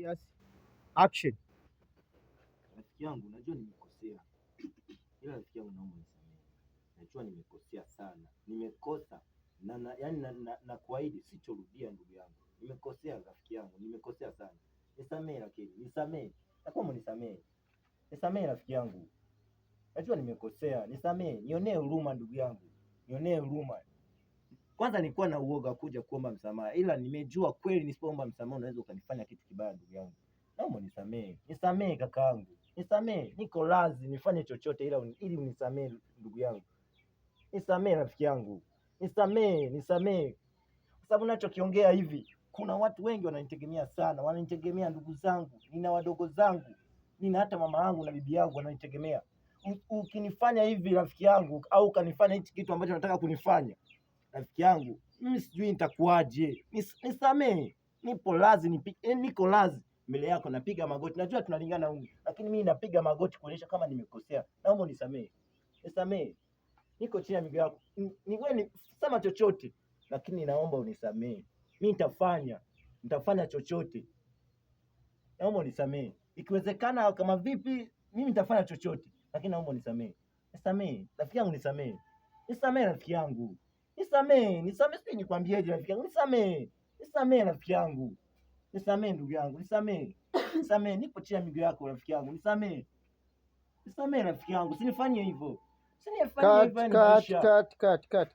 Yes. Action. Rafiki yangu, najua nimekosea, ila rafiki yangu, naomba nisamehe. Najua nimekosea sana, nimekosa na kuahidi sitorudia. Ndugu yangu, nimekosea rafiki yangu, nimekosea sana, nisamehe. Lakini nisamehe, nakuomba nisamehe, nisamehe rafiki yangu, najua nimekosea, nisamehe, nionee huruma ndugu yangu, nionee huruma. Kwanza nilikuwa na uoga kuja kuomba msamaha, ila nimejua kweli nisipoomba msamaha unaweza ukanifanya kitu kibaya. Ndugu yangu, naomba nisamehe, nisamehe kakaangu, nisamehe, niko lazi nifanye chochote ili unisamehe ndugu yangu, nisamehe rafiki yangu, nisamehe, nisamehe. Kwa sababu nachokiongea hivi, kuna watu wengi wananitegemea sana, wananitegemea ndugu zangu, nina wadogo zangu, nina hata mama yangu na bibi yangu wananitegemea. Ukinifanya hivi rafiki yangu, au ukanifanya hichi kitu ambacho nataka kunifanya rafiki yangu, mimi sijui nitakuaje. Nisamehe, nipo lazi, niko lazi mbele yako, napiga magoti. Najua tunalingana umri, lakini mimi napiga magoti kuonyesha kama nimekosea. Naomba unisamehe, nisamehe, niko chini ya miguu yako. Wewe sema chochote, lakini naomba unisamehe. Mimi nitafanya chochote, naomba unisamehe. Ikiwezekana kama vipi, mimi nitafanya chochote, lakini naomba unisamehe. Nisamehe rafiki yangu, nisamehe, nisamehe rafiki yangu, nisamehe, nisamehe. Sisi nikwambieje rafiki yangu, nisamehe, nisamehe rafiki yangu, nisamehe ndugu yangu, nisamehe, nisamehe. Nipo chini ya miguu yako rafiki yangu, nisamehe, nisamehe rafiki yangu, usinifanyie hivyo, usinifanyie hivyo. Cut.